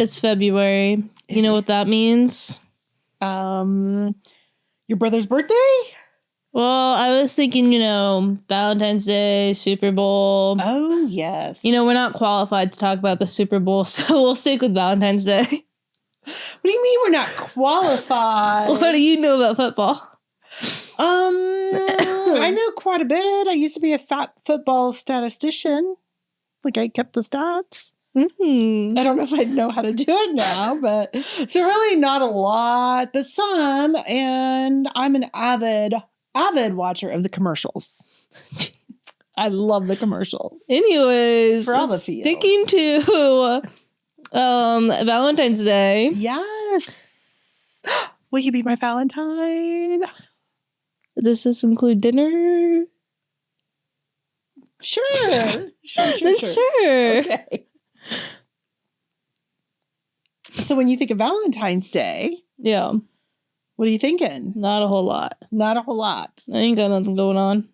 It's February. You know what that means? Your brother's birthday? Well, I was thinking, Valentine's Day, Super Bowl. Oh, yes. We're not qualified to talk about the Super Bowl, so we'll stick with Valentine's Day. What do you mean we're not qualified? What do you know about football? I know quite a bit. I used to be a football statistician. Like I kept the stats. Mm-hmm. I don't know if I know how to do it now, but so really not a lot, but some. And I'm an avid watcher of the commercials. I love the commercials. Anyways, for all the feels. Sticking to Valentine's Day. Yes. Will you be my Valentine? Does this include dinner? Sure. Sure. Okay. So when you think of Valentine's Day, yeah, what are you thinking? Not a whole lot. Not a whole lot. I ain't got nothing going on.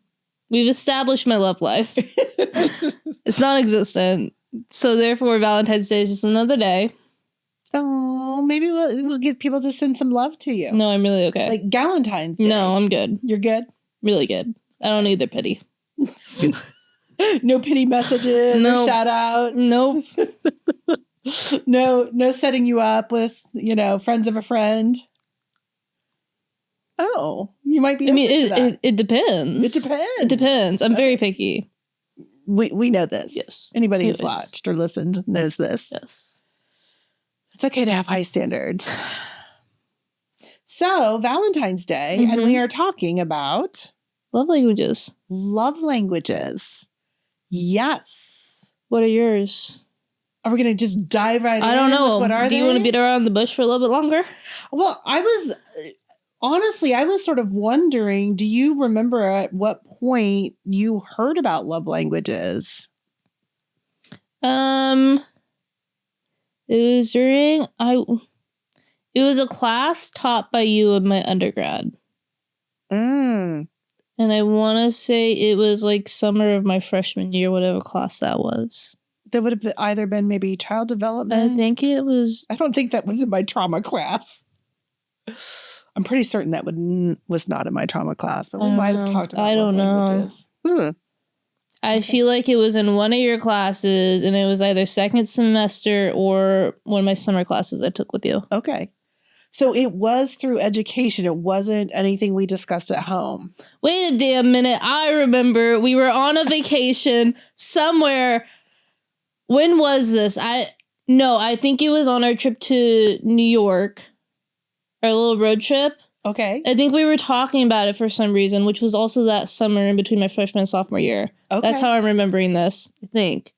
We've established my love life. It's non-existent. So therefore, Valentine's Day is just another day. Oh, maybe we'll get people to send some love to you. No, I'm really okay. Like Galentine's Day. No, I'm good. You're good? Really good. I don't need their pity. No pity messages or shout outs. Nope. No setting you up with, friends of a friend. Oh, you might be. It depends. It depends. I'm very picky. We know this. Yes. Anybody who's watched or listened knows this. Yes. It's okay to have high standards. So, Valentine's Day, and we are talking about love languages. Love languages. Yes. What are yours? Are we going to just dive right in? I don't know. What are Do you want to beat around the bush for a little bit longer? Well, I was sort of wondering, do you remember at what point you heard about love languages? It was it was a class taught by you in my undergrad. And I want to say it was like summer of my freshman year, whatever class that was. That would have either been maybe child development. I think it was. I don't think that was in my trauma class. I'm pretty certain that was not in my trauma class, but we might have talked about love languages. I feel like it was in one of your classes, and it was either second semester or one of my summer classes I took with you. Okay. So it was through education. It wasn't anything we discussed at home. Wait a damn minute. I remember we were on a vacation somewhere. When was this? I think it was on our trip to New York. Our little road trip. Okay. I think we were talking about it for some reason, which was also that summer in between my freshman and sophomore year. Okay. That's how I'm remembering this, I think.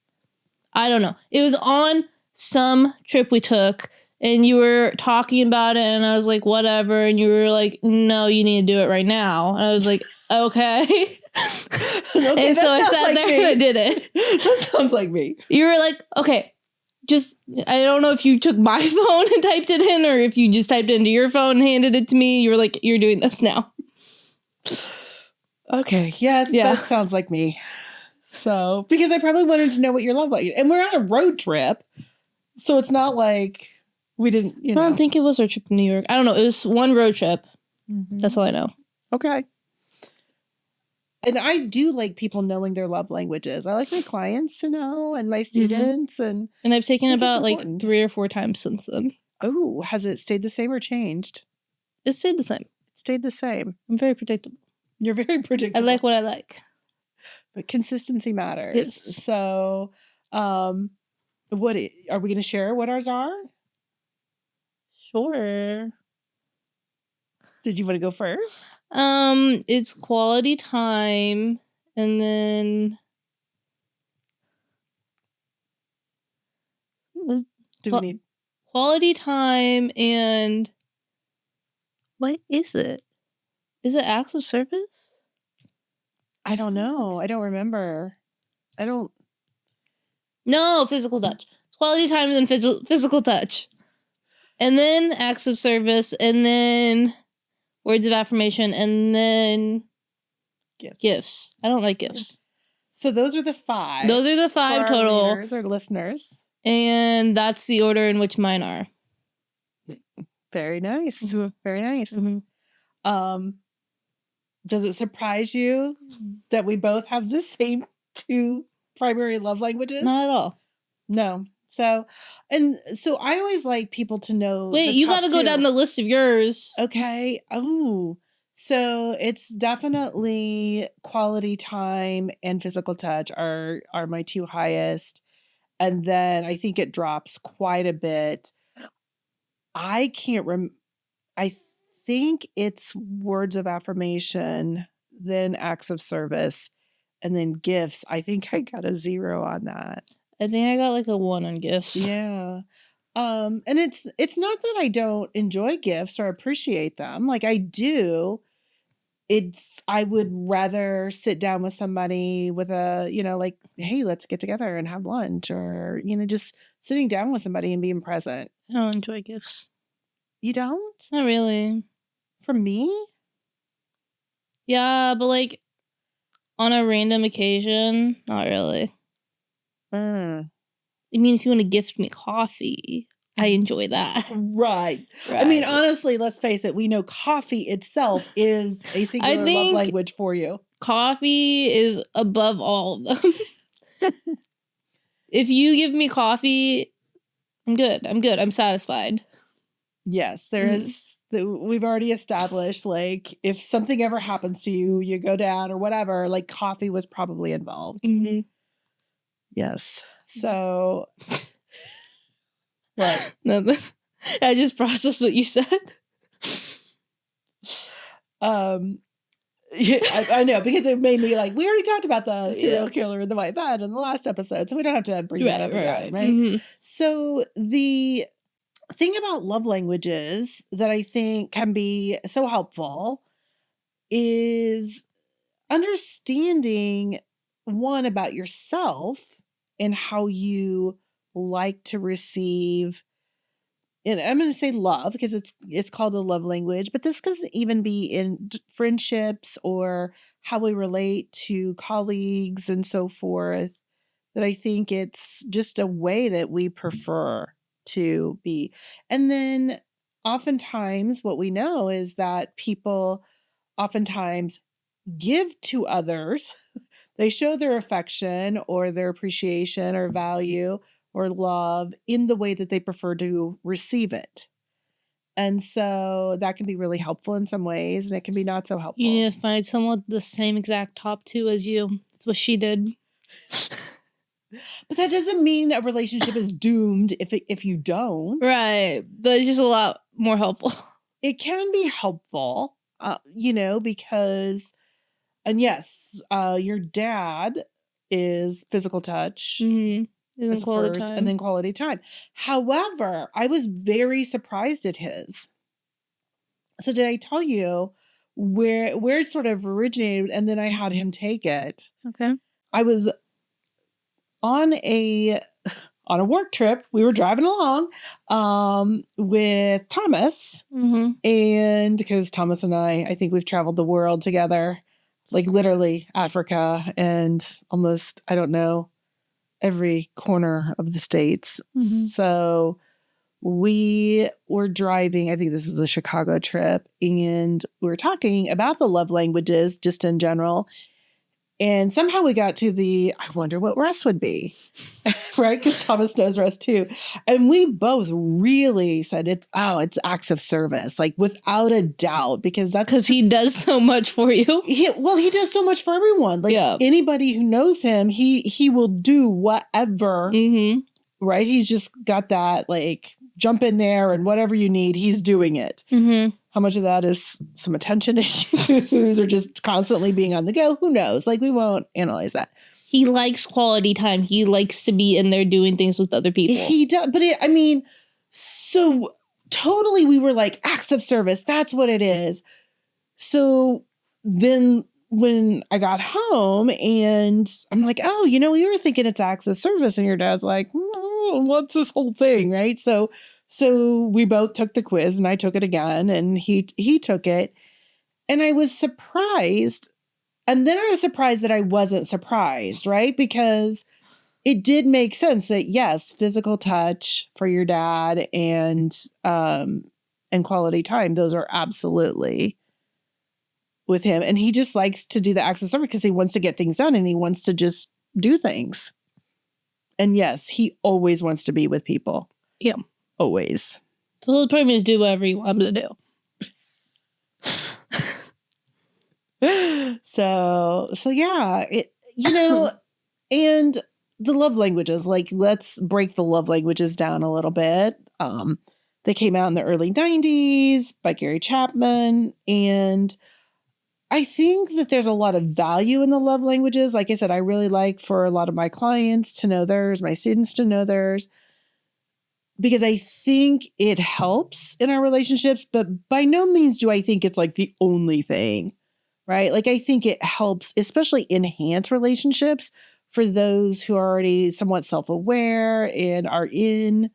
I don't know. It was on some trip we took, and you were talking about it, and I was like, whatever. And you were like, no, you need to do it right now. And I was like, okay. And so I sat there and I did it. That sounds like me. You were like, okay. I don't know if you took my phone and typed it in or if you just typed it into your phone and handed it to me. You were like, you're doing this now. Okay. Yes. Yeah. That sounds like me. So, because I probably wanted to know what your love language, and we're on a road trip. So it's not like we didn't, I don't think it was our trip to New York. I don't know. It was one road trip. Mm-hmm. That's all I know. Okay. And I do like people knowing their love languages. I like my clients to know and my students. And I've taken about like 3 or 4 times since then. Oh, has it stayed the same or changed? It stayed the same. It stayed the same. I'm very predictable. You're very predictable. I like what I like. But consistency matters. Yes. So, are we going to share what ours are? Sure. Did you want to go first? It's quality time, and then do we need quality time and what is it? Is it acts of service? I don't know. I don't remember. No, physical touch. It's quality time and then physical touch, and then acts of service, and then words of affirmation, and then gifts. I don't like gifts. So those are the 5. Those are the 5 total. Our listeners. And that's the order in which mine are. Very nice. Mm-hmm. Very nice. Mm-hmm. Does it surprise you that we both have the same 2 primary love languages? Not at all. No. So I always like people to know. Wait, you got to go down the list of yours. Okay. Oh, so it's definitely quality time and physical touch are my 2 highest. And then I think it drops quite a bit. I can't I think it's words of affirmation, then acts of service, and then gifts. I think I got a 0 on that. I think I got like a 1 on gifts. Yeah. And it's not that I don't enjoy gifts or appreciate them. Like I do. I would rather sit down with somebody with like, hey, let's get together and have lunch, or, just sitting down with somebody and being present. I don't enjoy gifts. You don't? Not really. For me? Yeah, but like on a random occasion, not really. I mean, if you want to gift me coffee, I enjoy that. Right. I mean, honestly, let's face it. We know coffee itself is a singular love language for you. Coffee is above all of them. If you give me coffee, I'm good. I'm satisfied. Yes, there is. We've already established, like, if something ever happens to you, you go down or whatever, like coffee was probably involved. Mm-hmm. Yes. So, what? No, I just processed what you said. Yeah, I know, because it made me like, we already talked about the serial killer in the white van in the last episode, so we don't have to bring that up again, right? Mm-hmm. So the thing about love languages that I think can be so helpful is understanding, one, about yourself and how you like to receive. And I'm going to say love because it's called a love language, but this could even be in friendships or how we relate to colleagues and so forth, that I think it's just a way that we prefer to be. And then oftentimes what we know is that people oftentimes give to others. They show their affection or their appreciation or value or love in the way that they prefer to receive it. And so that can be really helpful in some ways, and it can be not so helpful. You need to find someone with the same exact top 2 as you. That's what she did. But that doesn't mean a relationship is doomed if you don't. Right. But it's just a lot more helpful. It can be helpful, because, and yes, your dad is physical touch. Mm-hmm. And then quality first, time. and then quality time. However, I was very surprised at his. So did I tell you where it sort of originated, and then I had him take it? Okay. I was on a work trip. We were driving along with Thomas, and because Thomas and I think we've traveled the world together, like literally Africa and almost, I don't know, every corner of the States. Mm-hmm. So we were driving, I think this was a Chicago trip, and we were talking about the love languages just in general. And somehow we got to I wonder what Russ would be, right? Because Thomas knows Russ too. And we both really said it's acts of service, like without a doubt, because he does so much for you. He does so much for everyone. Like anybody who knows him, he will do whatever, right? He's just got that, like, jump in there and whatever you need, he's doing it. Mm-hmm. How much of that is some attention issues or just constantly being on the go? Who knows? Like, we won't analyze that. He likes quality time. He likes to be in there doing things with other people. He does. But so totally we were like, acts of service. That's what it is. So then when I got home and I'm like, oh, we were thinking it's acts of service. And your dad's like, what's this whole thing? Right. So we both took the quiz, and I took it again, and he took it, and I was surprised. And then I was surprised that I wasn't surprised, right? Because it did make sense that yes, physical touch for your dad and quality time, those are absolutely with him. And he just likes to do the acts of service because he wants to get things done and he wants to just do things. And yes, he always wants to be with people. Yeah. Always. So he'll pretty much do whatever you want him to do. So yeah, and the love languages, like let's break the love languages down a little bit. They came out in the early 90s by Gary Chapman. And I think that there's a lot of value in the love languages. Like I said, I really like for a lot of my clients to know theirs, my students to know theirs, because I think it helps in our relationships, but by no means do I think it's like the only thing, right? Like I think it helps, especially enhance relationships for those who are already somewhat self-aware and are in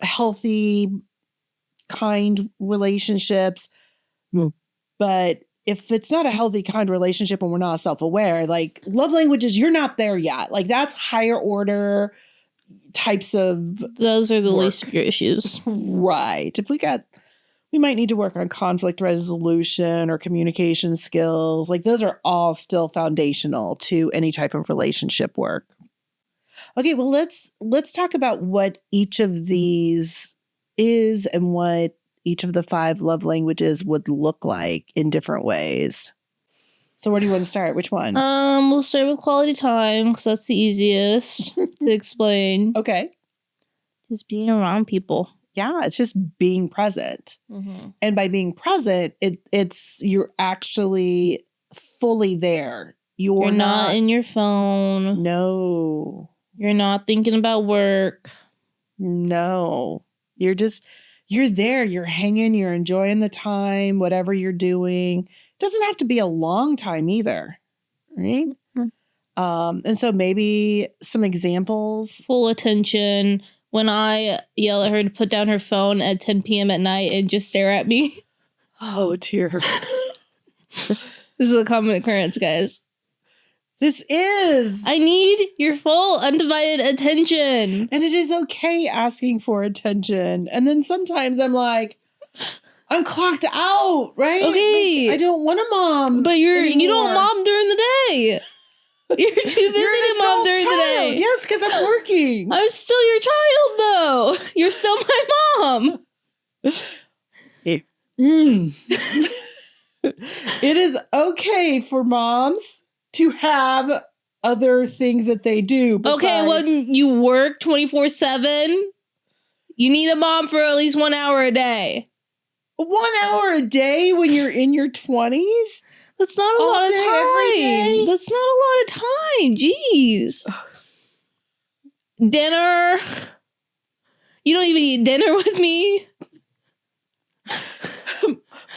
healthy, kind relationships. But if it's not a healthy, kind relationship and we're not self-aware, like love languages, you're not there yet. Like that's higher order types of those are the least of your issues. Right. We might need to work on conflict resolution or communication skills. Like those are all still foundational to any type of relationship work. Okay, well, let's talk about what each of these is and what each of the 5 love languages would look like in different ways. So where do you want to start? Which one? We'll start with quality time because that's the easiest to explain. Okay. Just being around people. Yeah, it's just being present. Mm-hmm. And by being present, it's you're actually fully there. You're not in your phone. No. You're not thinking about work. No. You're there, you're hanging, you're enjoying the time, whatever you're doing. It doesn't have to be a long time either, right? Mm-hmm. And so maybe some examples. Full attention. When I yell at her to put down her phone at 10 p.m. at night and just stare at me. Oh, dear. This is a common occurrence, guys. This is. I need your full undivided attention. And it is okay asking for attention. And then sometimes I'm like, I'm clocked out, right? Okay. Like, I don't want a mom. But you don't mom during the day. You're too busy to mom during the day. Yes, because I'm working. I'm still your child, though. You're still my mom. It is okay for moms to have other things that they do. Okay, well, you work 24/7. You need a mom for at least 1 hour a day. 1 hour a day when you're in your 20s? That's not a lot of time. Every day? That's not a lot of time. Jeez. Dinner. You don't even eat dinner with me.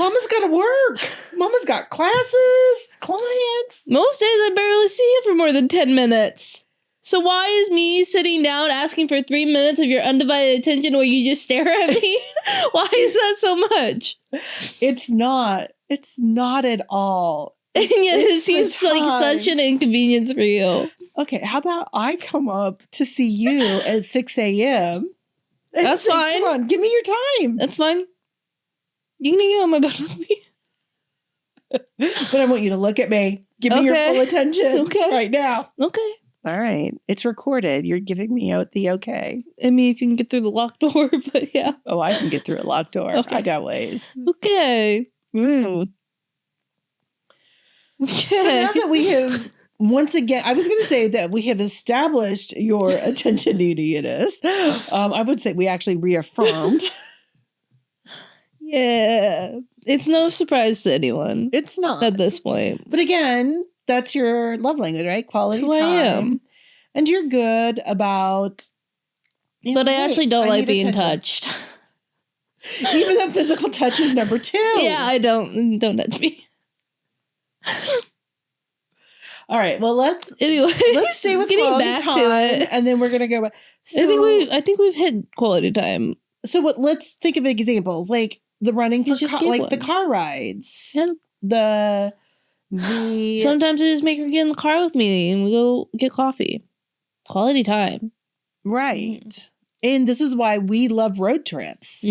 Mama's got to work. Mama's got classes, clients. Most days I barely see you for more than 10 minutes. So why is me sitting down asking for 3 minutes of your undivided attention where you just stare at me? Why is that so much? It's not. It's not at all. And yet it seems like such an inconvenience for you. Okay, how about I come up to see you at 6 a.m.? That's fine. Come on, give me your time. That's fine. You can get on my bed with me. But I want you to look at me. Give me your full attention right now. Okay. All right. It's recorded. You're giving me the okay. I mean, if you can get through the locked door, but yeah. Oh, I can get through a locked door. Okay. I got ways. Okay. So now that we have, once again, I was going to say that we have established your attention neediness. I would say we actually reaffirmed. Yeah. It's no surprise to anyone. It's not. At this point. But again, that's your love language, right? Quality time. I am. And you're good about... But I actually don't like being touched. Even though physical touch is number 2. Yeah, I don't touch me. All right, well, let's stay with getting quality back time, to it, and then we're gonna go back. So, I think we've hit quality time. So let's think of examples like the running for the car rides, yeah. Sometimes I just make her get in the car with me and we go get coffee. Quality time. Right. And this is why we love road trips.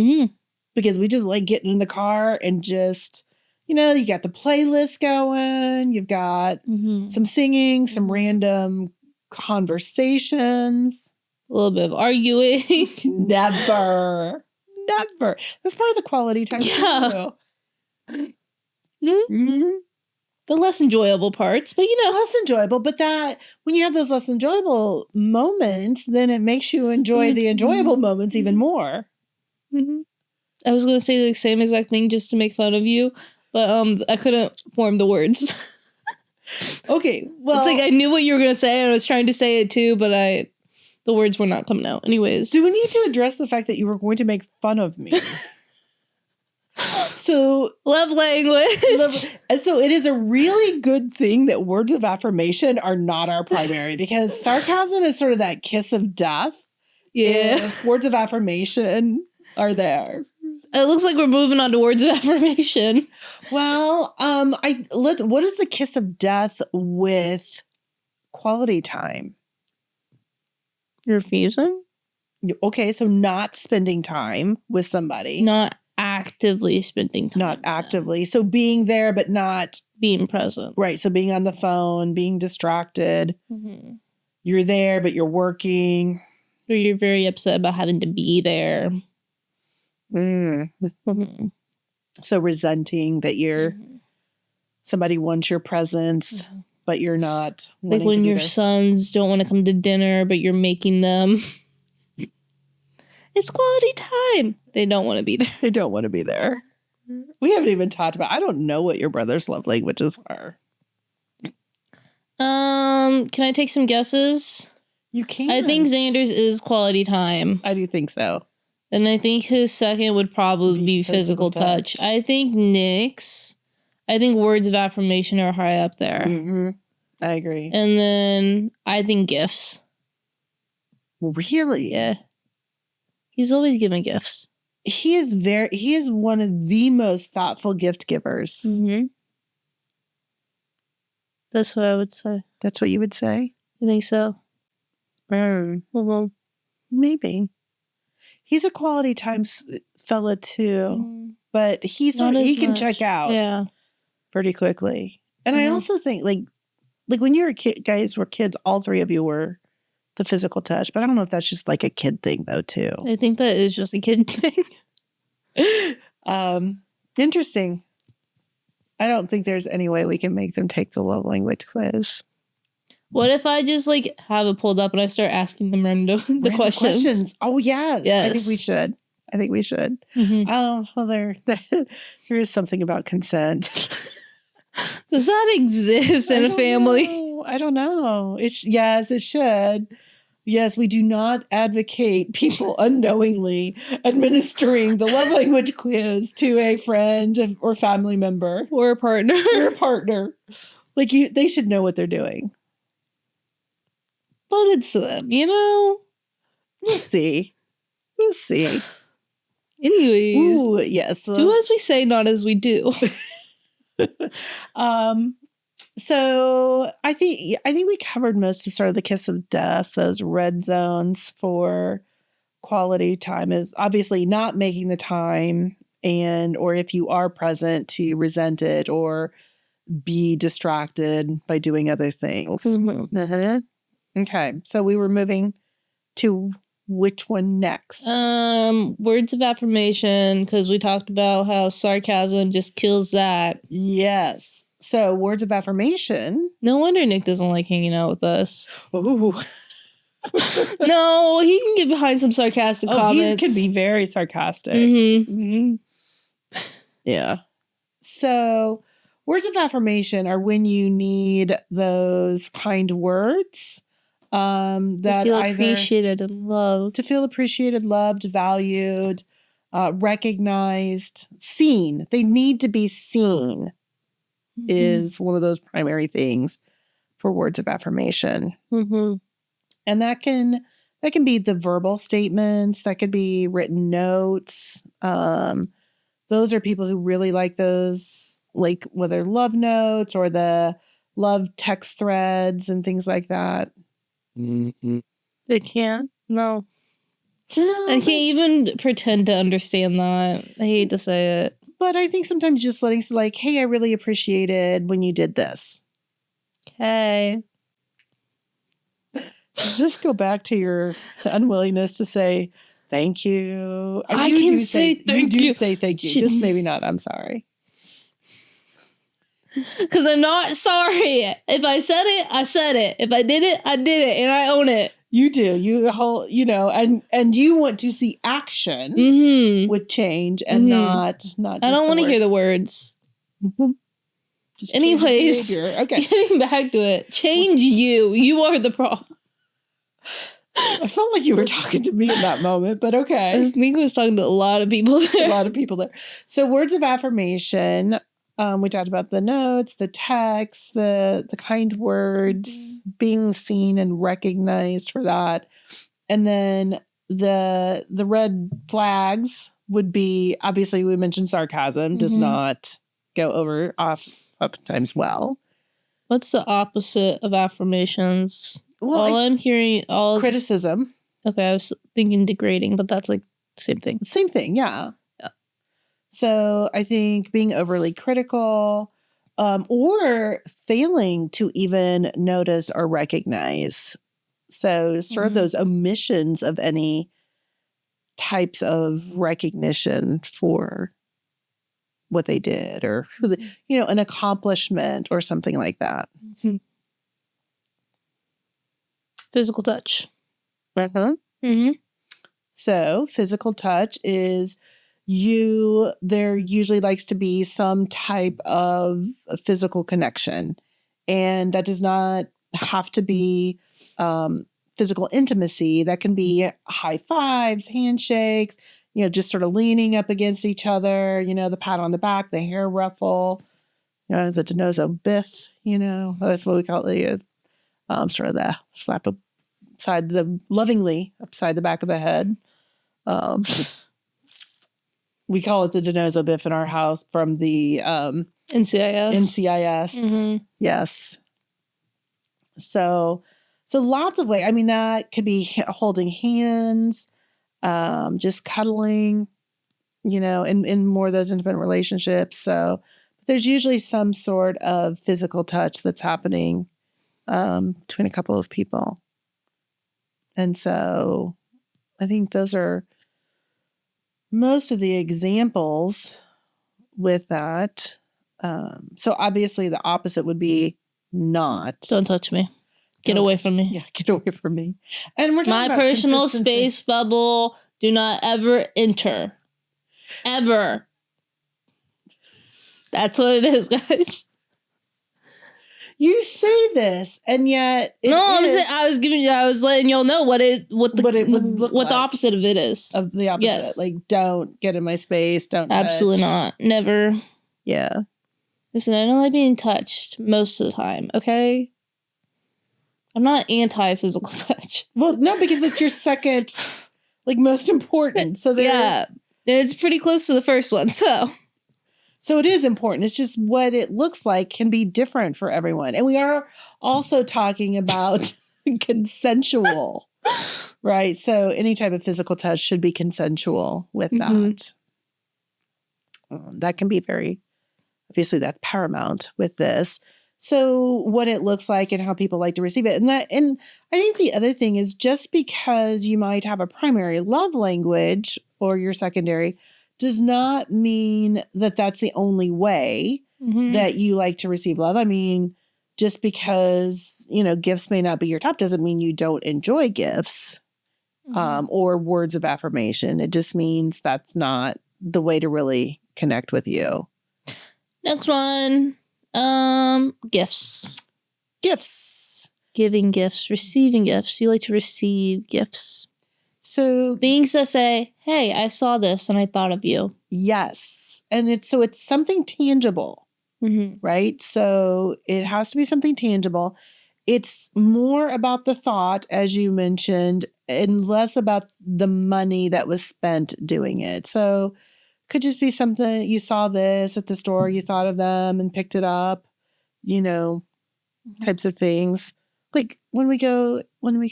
Because we just like getting in the car and just, you got the playlist going. You've got some singing, some random conversations. A little bit of arguing. Never. That's part of the quality time. Yeah. The less enjoyable parts, but less enjoyable. But that when you have those less enjoyable moments, then it makes you enjoy the enjoyable moments even more. I was going to say the same exact thing just to make fun of you, but I couldn't form the words. Okay, well, it's like I knew what you were going to say, and I was trying to say it too, but the words were not coming out. Anyways, do we need to address the fact that you were going to make fun of me? So love language. So it is a really good thing that words of affirmation are not our primary, because sarcasm is sort of that kiss of death. Yeah. If words of affirmation are there. It looks like we're moving on to words of affirmation. Well, what is the kiss of death with quality time? Refusing? Okay, so not spending time with somebody. Not actively spending time. Not actively. So being there, but not being present. Right. So being on the phone, being distracted. You're there, but you're working. Or you're very upset about having to be there. So resenting that somebody wants your presence, but you're not. Like when your sons don't want to come to dinner, but you're making them. It's quality time. They don't want to be there. They don't want to be there. We haven't even talked about, I don't know what your brother's love languages are. Can I take some guesses? You can. I think Xander's is quality time. I do think so. And I think his second would probably be physical touch. I think Nick's, words of affirmation are high up there. I agree. And then I think gifts. Really? Yeah. He's always giving gifts. He is one of the most thoughtful gift givers. That's what I would say. That's what you would say? I think so. Well, maybe. He's a quality time fella too, but he can check out pretty quickly. And I also think like when you were guys were kids, all three of you were the physical touch, but I don't know if that's just like a kid thing though too. I think that is just a kid thing. Interesting. I don't think there's any way we can make them take the love language quiz. What if I just have it pulled up and I start asking them random questions? Oh yes. I think we should. Oh well, there is something about consent. Does that exist in a family? I don't know. Yes, it should. Yes, we do not advocate people unknowingly administering the love language quiz to a friend or family member or a partner. They should know what they're doing. But it's them, We'll see. Anyways. Ooh, yes. Do as we say, not as we do. So I think we covered most of sort of the kiss of death. Those red zones for quality time is obviously not making the time, or if you are present, to resent it or be distracted by doing other things. Okay, so we were moving to which one next? Words of affirmation, because we talked about how sarcasm just kills that. Yes. So words of affirmation. No wonder Nick doesn't like hanging out with us. Ooh. No, he can get behind some sarcastic comments. He can be very sarcastic. Yeah. So words of affirmation are when you need those kind words. That to feel appreciated and loved. To feel appreciated, loved, valued, recognized, seen. They need to be seen is one of those primary things for words of affirmation. And that can be the verbal statements, that could be written notes. Those are people who really like those like whether love notes or the love text threads and things like that. Mm-hmm. They can't. No. No, I can't even pretend to understand that. I hate to say it. But I think sometimes just letting like, hey, I really appreciated when you did this. Okay. Just go back to your unwillingness to say thank you. I can say thank you. You do say thank you. Just maybe not. I'm sorry. Because I'm not sorry. If I said it, I said it. If I did it, I did it, and I own it. You do. And you want to see action with change and not just I don't want to hear the words. Just anyways, okay. Getting back to it. Change you. You are the problem. I felt like you were talking to me in that moment, but okay. I think I was talking to a lot of people there. A lot of people there. So words of affirmation. We talked about the notes, the text, the kind words, being seen and recognized for that. And then the red flags would be, obviously we mentioned sarcasm does not go over oftentimes well. What's the opposite of affirmations? Well, I'm hearing criticism. Okay, I was thinking degrading, but that's like same thing. Same thing, yeah. So I think being overly critical or failing to even notice or recognize. So sort of those omissions of any types of recognition for what they did or who an accomplishment or something like that. Physical touch. So physical touch is there usually likes to be some type of a physical connection. And that does not have to be physical intimacy. That can be high fives, handshakes, just sort of leaning up against each other, the pat on the back, the hair ruffle, the denozo biff, that's what we call it. Sort of the slap lovingly upside the back of the head. We call it the denozo biff in our house from the NCIS. Yes. So lots of ways. I mean, that could be holding hands, just cuddling, in more of those intimate relationships. So there's usually some sort of physical touch that's happening between a couple of people. And so I think those are most of the examples with that. So obviously the opposite would be not. Don't touch me. Get away from me. Yeah, get away from me. And we're talking my about personal space bubble. Do not ever enter. Ever. That's what it is, guys. You say this, and yet I'm saying I was letting y'all know what it would look what like. The opposite of it is. Of the opposite. Yes. Like, don't get in my space, don't absolutely touch. Not. Never. Yeah. Listen, I don't like being touched most of the time, okay? I'm not anti-physical touch. Well, no, because it's your second most important. So yeah. It's pretty close to the first one, So it is important. It's just what it looks like can be different for everyone. And we are also talking about consensual, right? So any type of physical touch should be consensual with that. That can be obviously that's paramount with this. So what it looks like and how people like to receive it. And I think the other thing is just because you might have a primary love language or your secondary does not mean that that's the only way that you like to receive love. I mean, just because, gifts may not be your top doesn't mean you don't enjoy gifts or words of affirmation. It just means that's not the way to really connect with you. Next one. Gifts. Gifts. Giving gifts, receiving gifts. You like to receive gifts. So things that say, hey, I saw this and I thought of you. Yes. And it's something tangible, right? So it has to be something tangible. It's more about the thought, as you mentioned, and less about the money that was spent doing it. So Could just be something you saw this at the store, you thought of them and picked it up, types of things. Like when we go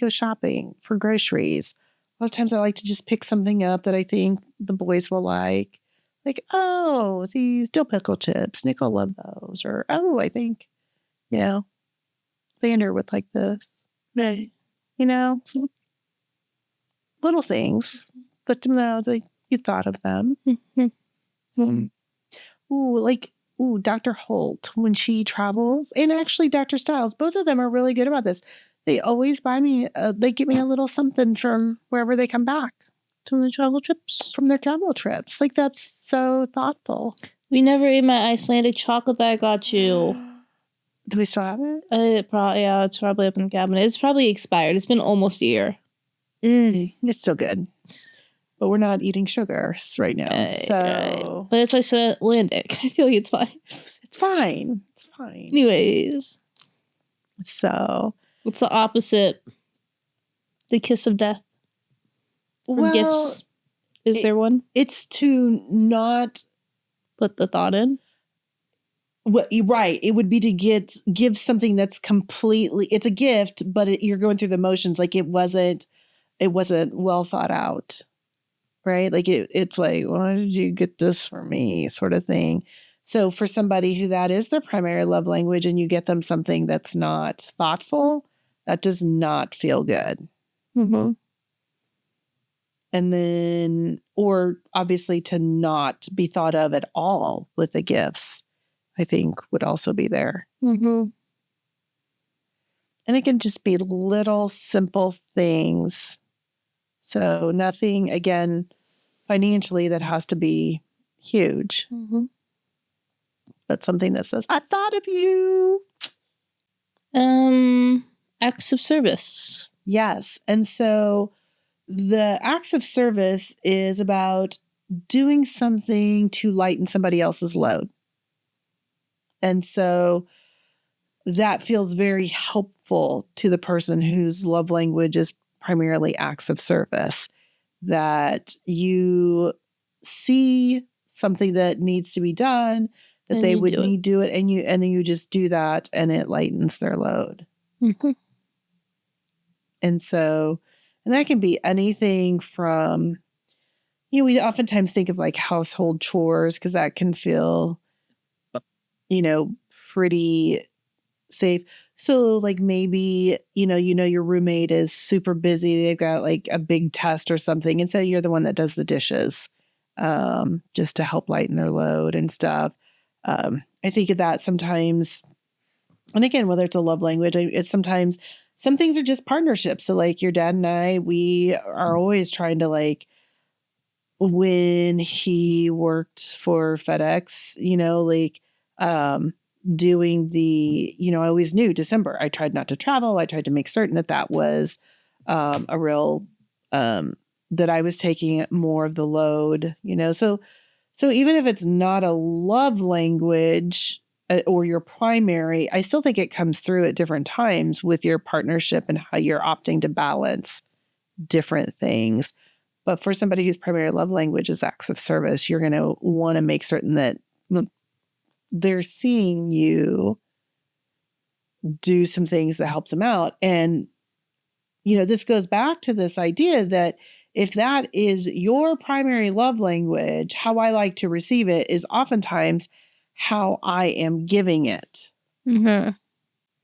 shopping for groceries, a lot of times I like to just pick something up that I think the boys will like. Like, oh, these dill pickle chips. Nick will love those. Or, oh, I think, Xander would like this. Right. Little things. Let them know that you thought of them. Dr. Holt, when she travels, and actually Dr. Stiles, both of them are really good about this. They always buy me, they give me a little something from wherever they come back. From their travel trips. Like, that's so thoughtful. We never ate my Icelandic chocolate that I got you. Do we still have it? It's probably up in the cabinet. It's probably expired. It's been almost a year. It's still good. But we're not eating sugars right now. Right. But it's Icelandic. I feel like it's fine. It's fine. Anyways. So. What's the opposite? The kiss of death? Well, gifts. Is there one? It's to not put the thought in. Well, right. It would be to give something that's completely. It's a gift, but you're going through the motions. Like it wasn't well thought out, right? Like it's like, why did you get this for me, sort of thing. So for somebody who that is their primary love language, and you get them something that's not thoughtful, that does not feel good. Mm-hmm. And then, or obviously to not be thought of at all with the gifts, I think would also be there. Mm-hmm. And it can just be little simple things. So nothing, again, financially that has to be huge. Mm-hmm. But something that says, I thought of you. Acts of service. Yes. And so the acts of service is about doing something to lighten somebody else's load. And so that feels very helpful to the person whose love language is primarily acts of service, that you see something that needs to be done, that they would need to do it, and then you just do that, and it lightens their load. Mm-hmm. And so, and that can be anything from, we oftentimes think of like household chores because that can feel, pretty safe. So like maybe, your roommate is super busy. They've got like a big test or something. And so you're the one that does the dishes, just to help lighten their load and stuff. I think of that sometimes. And again, whether it's a love language, it's sometimes some things are just partnerships. So like your dad and I, we are always trying to like, when he worked for FedEx, doing the, I always knew December, I tried not to travel. I tried to make certain that was a real, that I was taking more of the load, so even if it's not a love language or your primary, I still think it comes through at different times with your partnership and how you're opting to balance different things. But for somebody whose primary love language is acts of service, you're going to want to make certain that they're seeing you do some things that helps them out. And, this goes back to this idea that if that is your primary love language, how I like to receive it is oftentimes how I am giving it. Mm-hmm.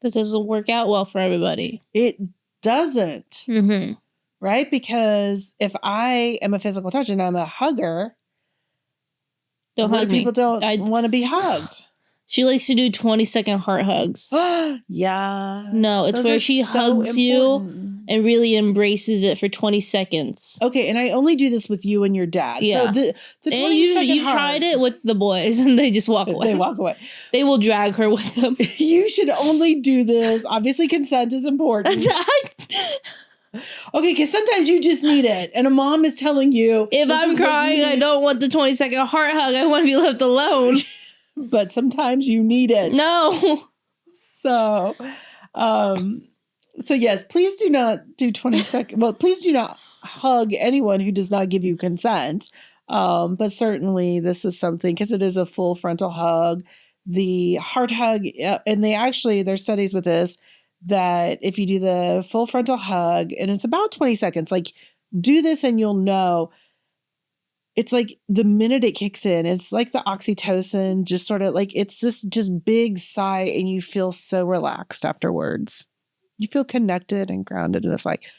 That doesn't work out well for everybody. It doesn't. Mm-hmm. Right? Because if I am a physical touch and I'm a hugger, people don't want to be hugged. She likes to do 20-second heart hugs. Yeah. No, it's where she hugs you and really embraces it for 20 seconds. Okay, and I only do this with you and your dad. Yeah. So the 20-second you've tried it with the boys and they just walk away. They walk away. They will drag her with them. You should only do this. Obviously, consent is important. Okay, because sometimes you just need it. And a mom is telling you. If I'm crying, I don't want the 20-second heart hug. I want to be left alone. But sometimes you need it. No. So yes, please do not do 20 seconds. Well, please do not hug anyone who does not give you consent. But certainly this is something, because it is a full frontal hug. The heart hug, and there's studies with this, that if you do the full frontal hug, and it's about 20 seconds, like do this and you'll know. It's like the minute it kicks in, it's like the oxytocin, just sort of like, it's this just big sigh, and you feel so relaxed afterwards. You feel connected and grounded, and it's like,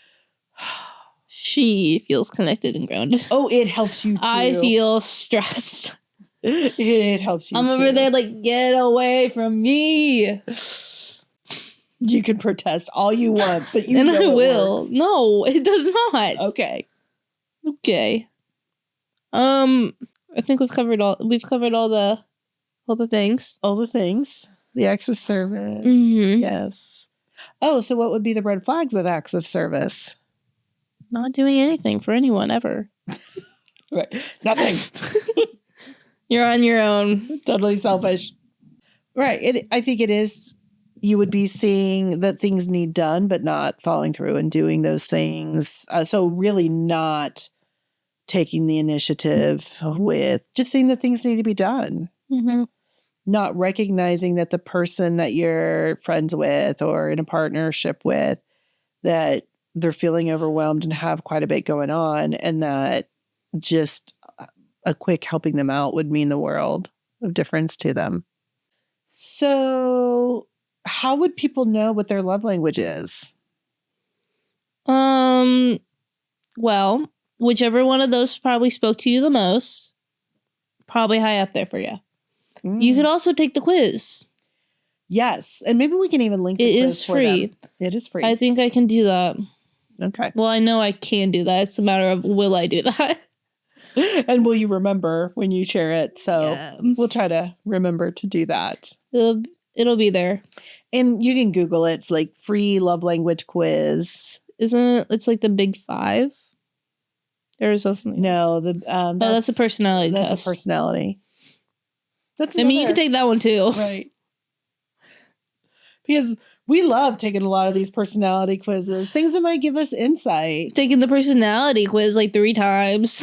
she feels connected and grounded. oh, it helps you too. I feel stressed. It helps you I'm too. over there like, get away from me. You can protest all you want, but you and know I it will. works. No, it does not. Okay. I think we've covered all the things. All the things. The acts of service. Mm-hmm. Yes. Oh, so what would be the red flags with acts of service? Not doing anything for anyone ever. Right. Nothing. You're on your own. Totally selfish. Right. I think it is. You would be seeing that things need done, but not following through and doing those things. So really not taking the initiative with just seeing that things need to be done. Mm-hmm. Not recognizing that the person that you're friends with or in a partnership with, that they're feeling overwhelmed and have quite a bit going on, and that just a quick helping them out would mean the world of difference to them. So how would people know what their love language is? Well, whichever one of those probably spoke to you the most, probably high up there for you. You could also take the quiz. Yes. And maybe we can even link the quiz. It is free. It is free. I think I can do that. Okay. Well, I know I can do that. It's a matter of, will I do that? And will you remember when you share it? So we'll try to remember to do that. It'll be there. And you can Google it. It's like free love language quiz. Isn't it? It's like the big 5? Or is that something? No. That's a personality test. That's a personality. I mean, you can take that one too. Right. Because we love taking a lot of these personality quizzes. Things that might give us insight. Taking the personality quiz like 3 times.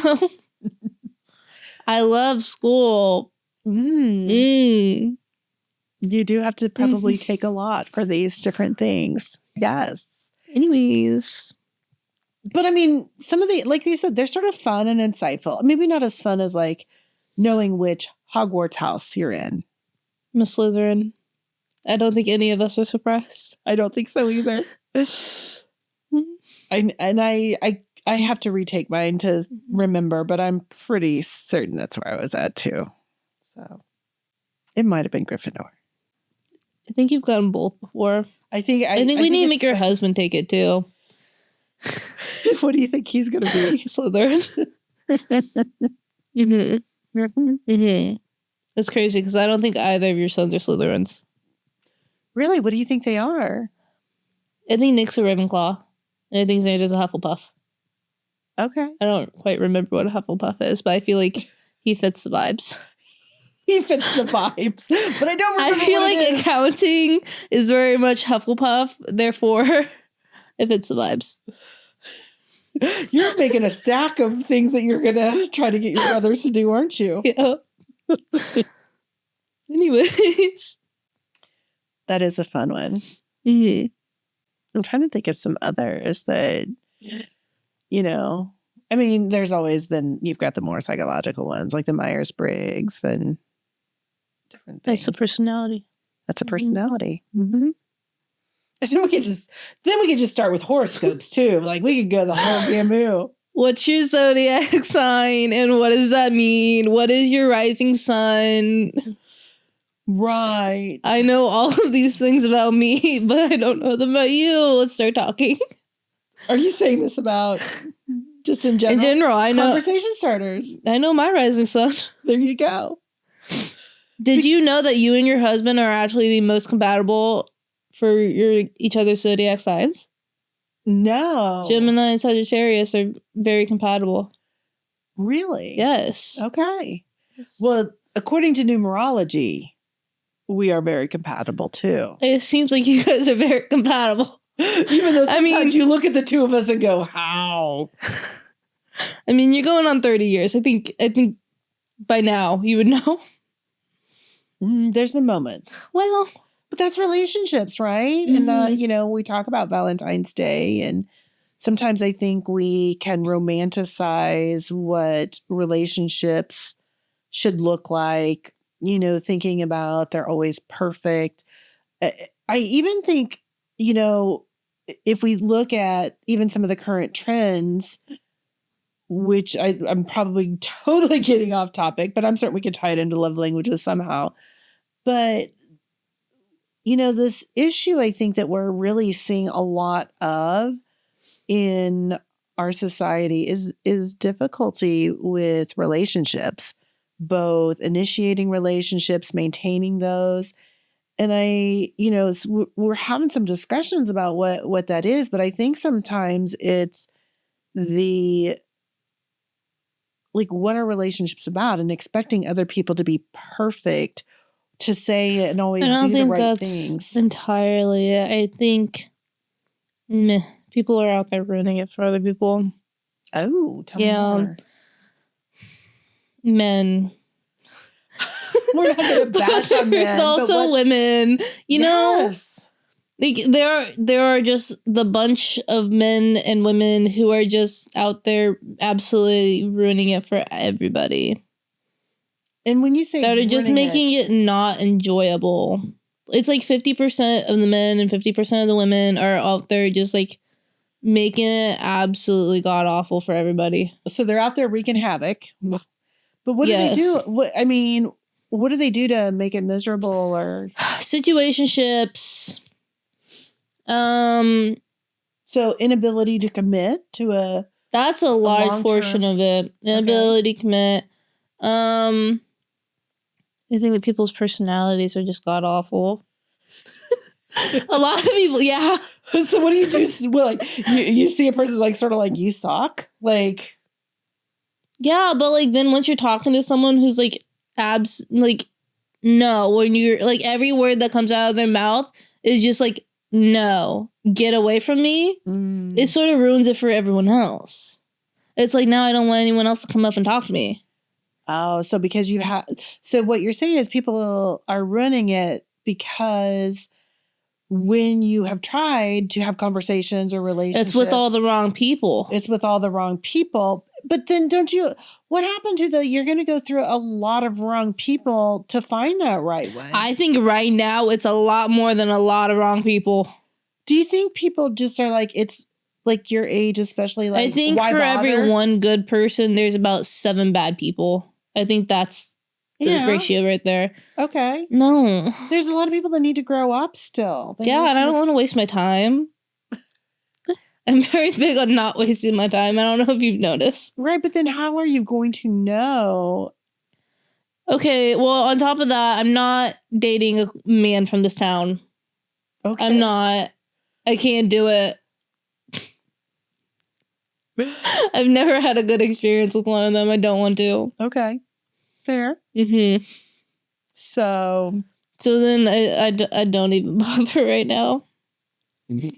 I love school. You do have to probably take a lot for these different things. Yes. Anyways. But I mean, some of the, like you said, they're sort of fun and insightful. Maybe not as fun as like knowing which Hogwarts house you're in. I'm a Slytherin. I don't think any of us are surprised. I don't think so either. I have to retake mine to remember, but I'm pretty certain that's where I was at too. So it might have been Gryffindor. I think you've gotten both before. I think we need to make your husband take it too. What do you think he's going to be? Slytherin. That's crazy because I don't think either of your sons are Slytherins. Really? What do you think they are? I think Nick's a Ravenclaw. And I think Xander's is a Hufflepuff. Okay. I don't quite remember what a Hufflepuff is, but I feel like he fits the vibes. He fits the vibes. But I don't remember. I feel like accounting is very much Hufflepuff, therefore it fits the vibes. You're making a stack of things that you're going to try to get your brothers to do, aren't you? Yeah. Anyways. That is a fun one. Mm-hmm. I'm trying to think of some others that, you know, I mean, there's always then you've got the more psychological ones like the Myers-Briggs and different things. That's a personality. That's a personality. Mm-hmm. And then we could just start with horoscopes too. Like we could go the whole bamboo. What's your zodiac sign and what does that mean? What is your rising sun? Right. I know all of these things about me, but I don't know them about you. Let's start talking. Are you saying this about just in general? In general, I know. Conversation starters. I know my rising sun. There you go. Did you know that you and your husband are actually the most compatible for each other's zodiac signs? No. Gemini and Sagittarius are very compatible. Really? Yes. Okay. Yes. Well, according to numerology, we are very compatible too. It seems like you guys are very compatible. Even though sometimes you look at the two of us and go, how? I mean, you're going on 30 years. I think by now you would know. There's been moments. Well, but that's relationships, right? Mm-hmm. And we talk about Valentine's Day, and sometimes I think we can romanticize what relationships should look like, thinking about they're always perfect. I even think, if we look at even some of the current trends, which I'm probably totally getting off topic, but I'm certain we could tie it into love languages somehow. But, this issue I think that we're really seeing a lot of in our society is difficulty with relationships, both initiating relationships, maintaining those. And we're having some discussions about what that is, but I think sometimes it's what are relationships about, and expecting other people to be perfect, to say and always do the right things. Entirely. I think people are out there ruining it for other people. Oh, tell me more. Men. We're not going to bash on men. There's also women. You know, like there are just the bunch of men and women who are just out there absolutely ruining it for everybody. And when you say that are just making it not enjoyable, it's like 50% of the men and 50% of the women are out there just like making it absolutely god awful for everybody. So they're out there wreaking havoc. But what do they do? What do they do to make it miserable? Or situationships. So inability to commit to a. That's a large portion of it. Inability to commit. I think that people's personalities are just god awful. A lot of people, yeah. So what do you do? Well, you see a person sort of you suck, Yeah, but then once you're talking to someone who's no, when you're every word that comes out of their mouth is just no, get away from me. It sort of ruins it for everyone else. It's now I don't want anyone else to come up and talk to me. Oh, so because so what you're saying is people are ruining it because when you have tried to have conversations or relationships, it's with all the wrong people. But then what happened to you're going to go through a lot of wrong people to find that right one? I think right now it's a lot more than a lot of wrong people. Do you think people just are it's your age, especially I think for every one good person, there's about 7 bad people. I think that's the ratio right there. Okay. No. There's a lot of people that need to grow up still. And I don't want to waste my time. I'm very big on not wasting my time. I don't know if you've noticed. Right, but then how are you going to know? Okay, well, on top of that, I'm not dating a man from this town. Okay. I'm not. I can't do it. I've never had a good experience with one of them. I don't want to. Okay. Fair. Mm-hmm. So then I don't even bother right now. Mm-hmm.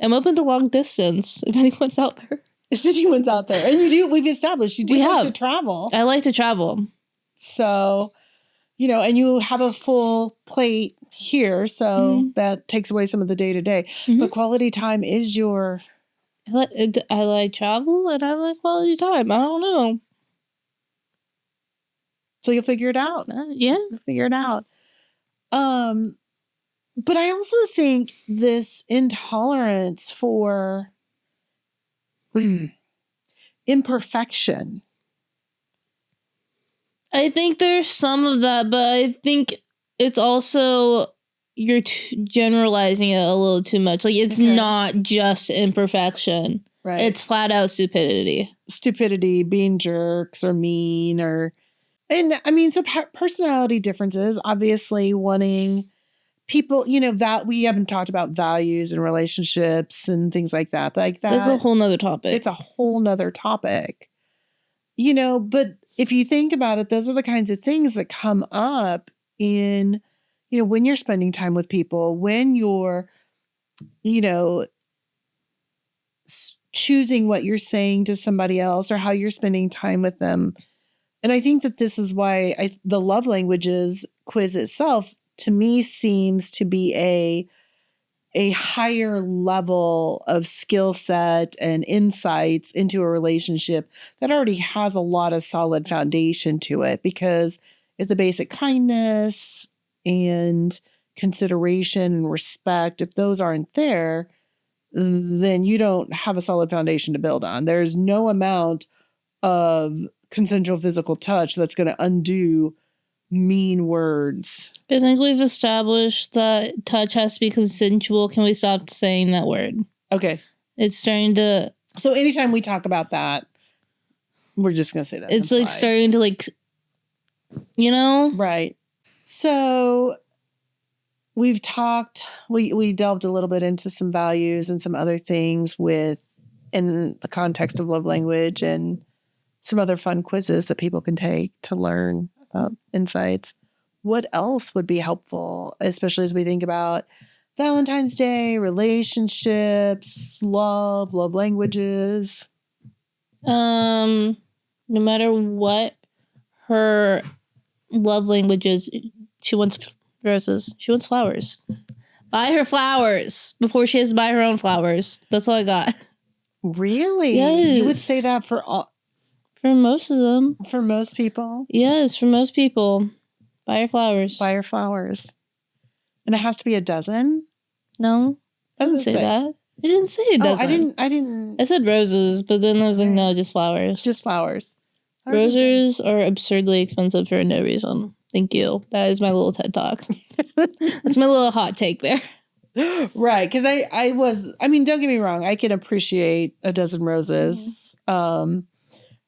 I'm open to long distance if anyone's out there. And we've established you do like to travel. I like to travel. So, and you have a full plate here, so that takes away some of the day-to-day. Mm-hmm. But quality time is your... I like travel and I like quality time. I don't know. So you'll figure it out. Yeah. You'll figure it out. But I also think this intolerance for imperfection. I think there's some of that, but I think it's also you're generalizing it a little too much. It's not just imperfection. Right. It's flat out stupidity. Stupidity, being jerks or mean and I mean, so personality differences, obviously wanting people, that we haven't talked about values and relationships and things like that. That's a whole nother topic. It's a whole nother topic, but if you think about it, those are the kinds of things that come up in, when you're spending time with people, when you're, choosing what you're saying to somebody else or how you're spending time with them. And I think that this is why the love languages quiz itself, to me, seems to be a higher level of skill set and insights into a relationship that already has a lot of solid foundation to it. Because if the basic kindness and consideration and respect, if those aren't there, then you don't have a solid foundation to build on. There's no amount of consensual physical touch that's going to undo mean words. I think we've established that touch has to be consensual. Can we stop saying that word? Okay. It's starting to... So anytime we talk about that, we're just going to say that. It's like starting to like, you know? Right. So we've talked, we delved a little bit into some values and some other things in the context of love language and some other fun quizzes that people can take to learn about insights. What else would be helpful, especially as we think about Valentine's Day, relationships, love languages? No matter what her love language is, she wants roses. She wants flowers. Buy her flowers before she has to buy her own flowers. That's all I got. Really? Yes. You would say that for all? For most of them. For most people? Yes, for most people. Buy her flowers. Buy her flowers. And it has to be a dozen? No. I didn't say that. It didn't say a dozen. I didn't. I said roses, but then I was like, no, just flowers. Just flowers. Roses are absurdly expensive for no reason. Thank you. That is my little TED Talk. That's my little hot take there. Right. Because I mean, don't get me wrong. I can appreciate a dozen roses.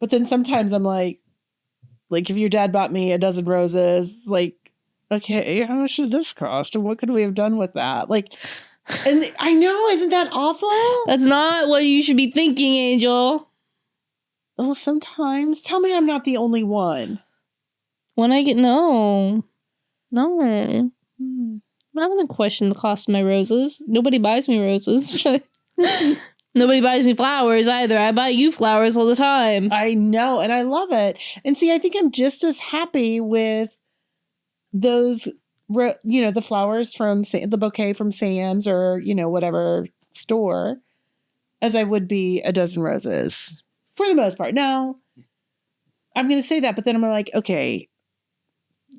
But then sometimes I'm like if your dad bought me a dozen roses, like, okay, how much did this cost? And what could we have done with that? Like, and I know, isn't that awful? That's not what you should be thinking, Angel. Well, sometimes. Tell me I'm not the only one. When I get, no. I'm not going to question the cost of my roses. Nobody buys me roses. Nobody buys me flowers either. I buy you flowers all the time. I know, and I love it. And see, I think I'm just as happy with those, the flowers from the bouquet from Sam's or, whatever store as I would be a dozen roses for the most part. Now, I'm going to say that, but then I'm like, okay,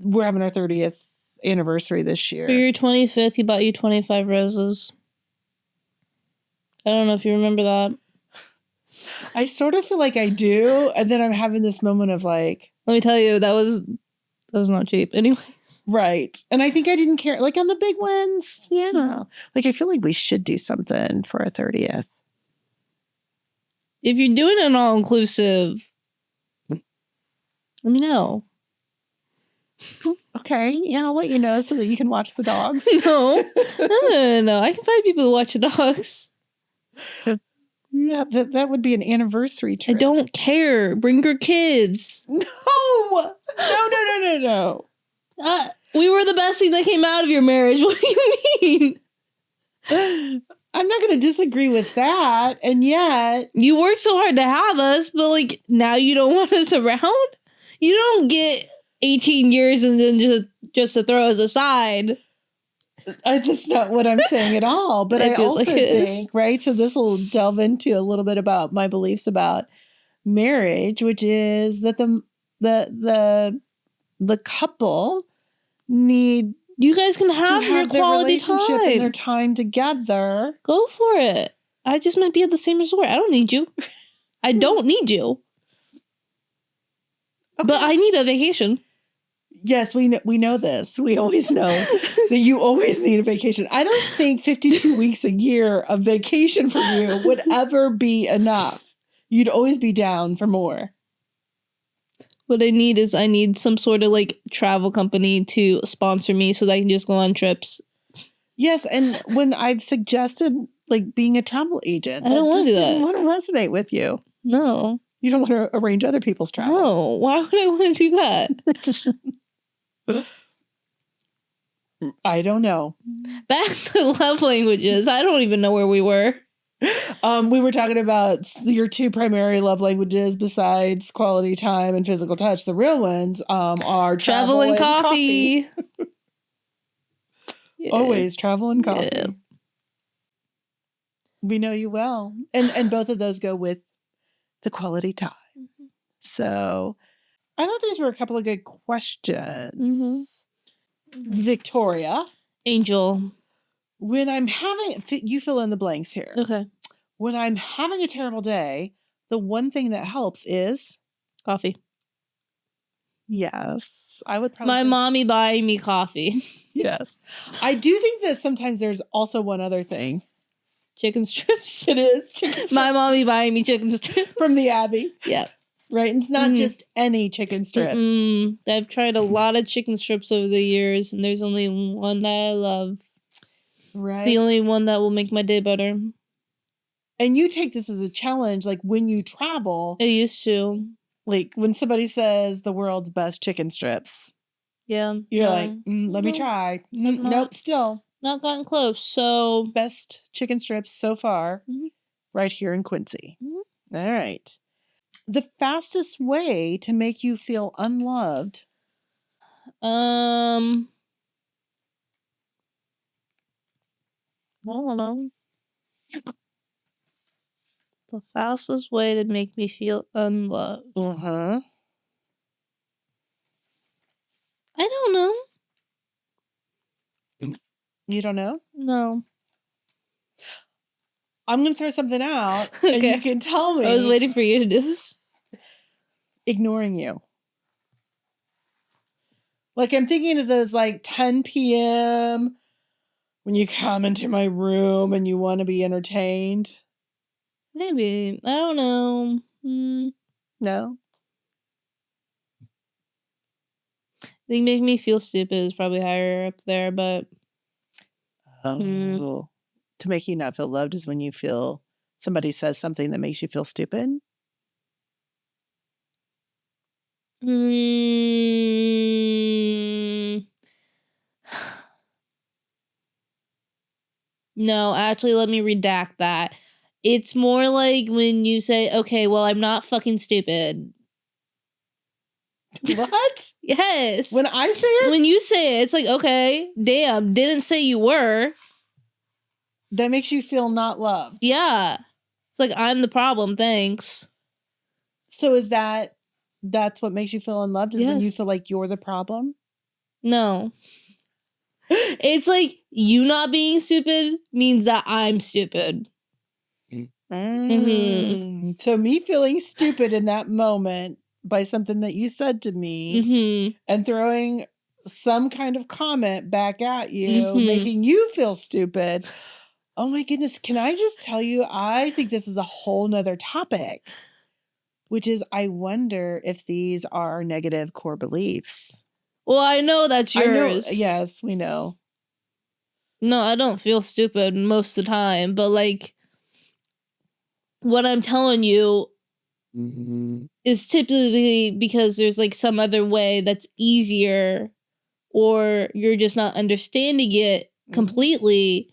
we're having our 30th anniversary this year. For your 25th, he bought you 25 roses. I don't know if you remember that. I sort of feel like I do. And then I'm having this moment of like... Let me tell you, that was not cheap. Anyway. Right. And I think I didn't care. Like on the big ones, yeah. Like I feel like we should do something for our 30th. If you're doing an all-inclusive, let me know. Okay. Yeah, I'll let you know so that you can watch the dogs. No. I can find people to watch the dogs. Yeah, that would be an anniversary trip. I don't care. Bring your kids. No. We were the best thing that came out of your marriage. What do you mean? I'm not going to disagree with that. And yet... You worked so hard to have us, but like now you don't want us around? You don't get 18 years and then just to throw us aside. That's not what I'm saying at all. But I also think, right? So this will delve into a little bit about my beliefs about marriage, which is that the couple need... You guys can have your quality relationship time. And their time together. Go for it. I just might be at the same resort. I don't need you. I don't need you. Okay. But I need a vacation. Yes, we know this. We always know that you always need a vacation. I don't think 52 weeks a year of vacation for you would ever be enough. You'd always be down for more. What I need is some sort of like travel company to sponsor me so that I can just go on trips. Yes, and when I've suggested like being a travel agent, I don't want to do that. Didn't want to resonate with you. No. You don't want to arrange other people's travel. No. Why would I want to do that? I don't know. Back to love languages. I don't even know where we were. We were talking about your two primary love languages besides quality time and physical touch. The real ones are travel and coffee. Yeah. Always travel and coffee. Yeah. We know you well. And both of those go with the quality time. Mm-hmm. So I thought these were a couple of good questions. Mm-hmm. Victoria. Angel. When I'm having, you fill in the blanks here. Okay. When I'm having a terrible day, the one thing that helps is coffee. Yes. I would probably my mommy buying me coffee. Yes. I do think that sometimes there's also one other thing. Chicken strips. It is chicken strips. My mommy buying me chicken strips. From the Abbey. Yeah. Right. And it's not just any chicken strips. I've tried a lot of chicken strips over the years, and there's only one that I love. Right. It's the only one that will make my day better. And you take this as a challenge, like when you travel. I used to. Like when somebody says the world's best chicken strips. Yeah. You're like, let me try. Nope, still. Not gotten close. So. Best chicken strips so far, right here in Quincy. Mm-hmm. All right. The fastest way to make you feel unloved. I don't know. The fastest way to make me feel unloved. Uh-huh. I don't know. You don't know? No. I'm going to throw something out, and you can tell me. I was waiting for you to do this. Ignoring you. Like, I'm thinking of those, like, 10 p.m. when you come into my room and you want to be entertained. Maybe. I don't know. No? I think make me feel stupid is probably higher up there, but... To make you not feel loved is when you feel somebody says something that makes you feel stupid? No, actually, let me redact that. It's more like when you say, okay, well, I'm not fucking stupid. What? Yes. When I say it? When you say it, it's like, okay, damn, didn't say you were. That makes you feel not loved. Yeah. It's like, I'm the problem, thanks. So is that's what makes you feel unloved? Is when you feel like you're the problem? No. It's like, you not being stupid means that I'm stupid. So me feeling stupid in that moment by something that you said to me and throwing some kind of comment back at you, making you feel stupid. Oh my goodness. Can I just tell you, I think this is a whole nother topic, which is I wonder if these are negative core beliefs. Well, I know that's yours. Yes, we know. No, I don't feel stupid most of the time, but like what I'm telling you is typically because there's like some other way that's easier, or you're just not understanding it completely.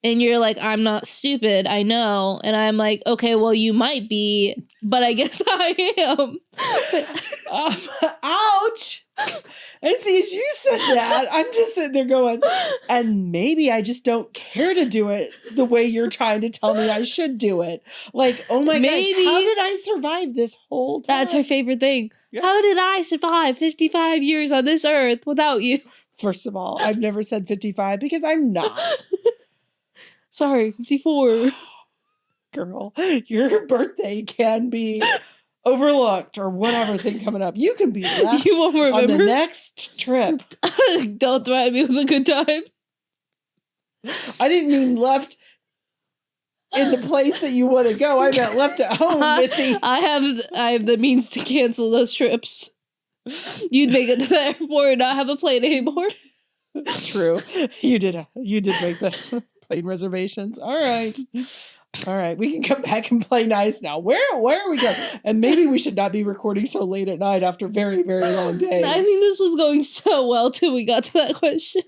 And you're like, I'm not stupid, I know. And I'm like, okay, well, you might be, but I guess I am. Ouch. And see, as you said that, I'm just sitting there going, and maybe I just don't care to do it the way you're trying to tell me I should do it. Like, oh my gosh, how did I survive this whole time? That's her favorite thing. Yeah. How did I survive 55 years on this earth without you? First of all, I've never said 55 because I'm not. Sorry, 54. Girl, your birthday can be overlooked or whatever thing coming up. You can be left you won't remember? On the next trip. Don't threaten me with a good time. I didn't mean left in the place that you want to go. I meant left at home, Missy. I have the means to cancel those trips. You'd make it to the airport and not have a plane anymore. True. You did make the plane reservations. All right. We can come back and play nice now. Where are we going? And maybe we should not be recording so late at night after very, very long days. I think this was going so well till we got to that question.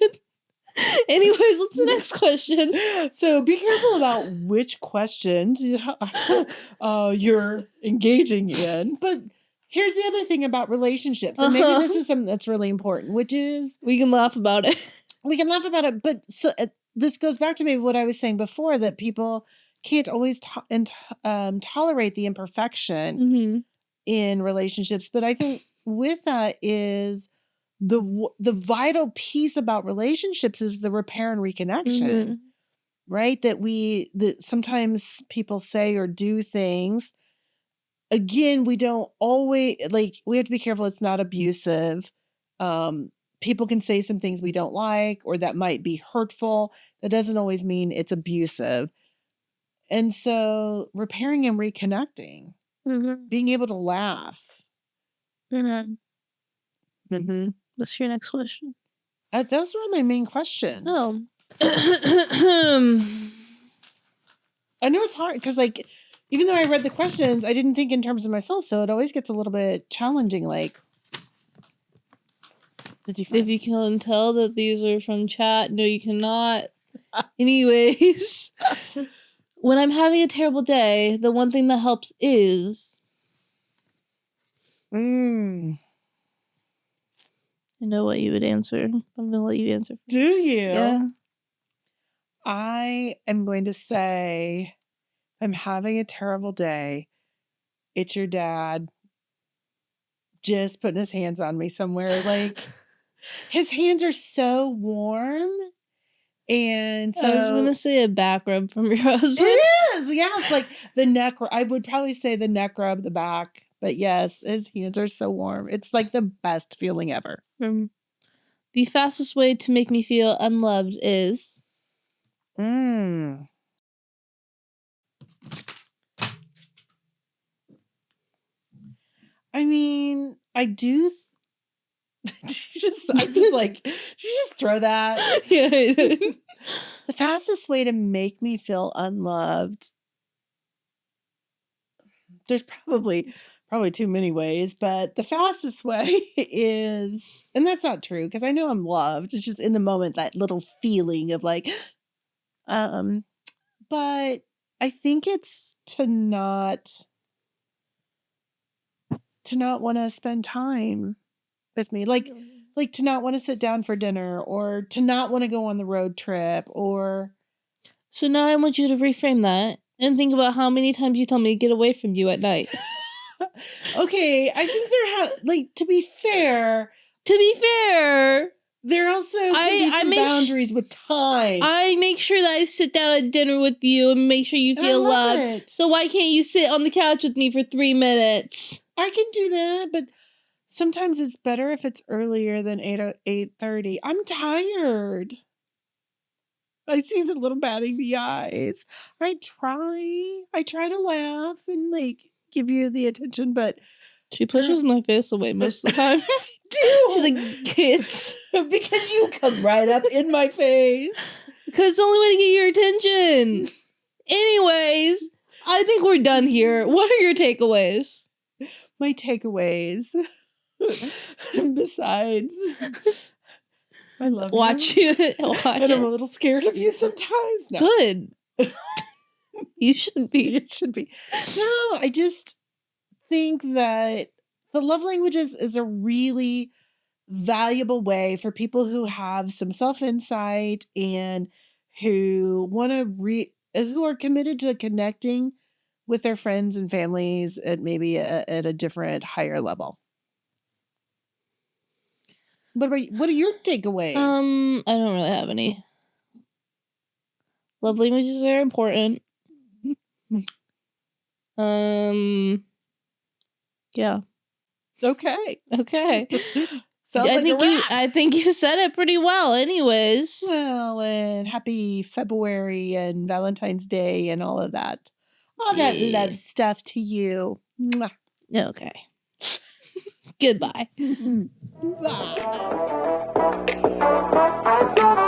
Anyways, what's the next question? So be careful about which questions you're engaging in. But here's the other thing about relationships. And maybe this is something that's really important, which is... We can laugh about it. We can laugh about it. But this goes back to maybe what I was saying before, that people can't always tolerate the imperfection in relationships. But I think with that is... The vital piece about relationships is the repair and reconnection, right? That sometimes people say or do things. Again, we don't always, we have to be careful it's not abusive. People can say some things we don't like or that might be hurtful. That doesn't always mean it's abusive. And so repairing and reconnecting, being able to laugh. What's your next question? Those were my main questions. Oh. I know it's hard because, even though I read the questions, I didn't think in terms of myself, so it always gets a little bit challenging. Did you find? If you can tell that these are from chat, no, you cannot. Anyways, when I'm having a terrible day, the one thing that helps is... I know what you would answer. I'm going to let you answer first. Do you? Yeah. I am going to say, I'm having a terrible day. It's your dad just putting his hands on me somewhere. His hands are so warm. And so I was going to say a back rub from your husband. It is. Yeah. It's like the neck. I would probably say the neck rub, the back. But yes, his hands are so warm. It's like the best feeling ever. The fastest way to make me feel unloved is... I mean, I do... I'm just throw that? Yeah, I did. The fastest way to make me feel unloved... There's probably too many ways, but the fastest way is, and that's not true because I know I'm loved. It's just in the moment, that little feeling of but I think it's to not want to spend time with me, like to not want to sit down for dinner or to not want to go on the road trip or. So now I want you to reframe that and think about how many times you tell me to get away from you at night. Okay, I think to be fair, there also can be some boundaries with time. I make sure that I sit down at dinner with you and make sure you feel loved. So why can't you sit on the couch with me for 3 minutes? I can do that, but sometimes it's better if it's earlier than 8:30. I'm tired. I see the little batting the eyes. I try to laugh and give you the attention, but she pushes my face away most of the time. I do. She's like, kids. Because you come right up in my face. Because it's the only way to get your attention. Anyways, I think we're done here. What are your takeaways? My takeaways. Besides, I love you. And I'm a little scared of you sometimes. No. Good. You should be. It should be. No, I just think that the love languages is a really valuable way for people who have some self-insight and who want to who are committed to connecting with their friends and families at maybe at a different, higher level. What are your takeaways? I don't really have any. Love languages are important. Yeah. Okay. I think you said it pretty well anyways. Well, and happy February and Valentine's Day and all of that. All that love stuff to you. Mwah. Okay. Goodbye. Bye.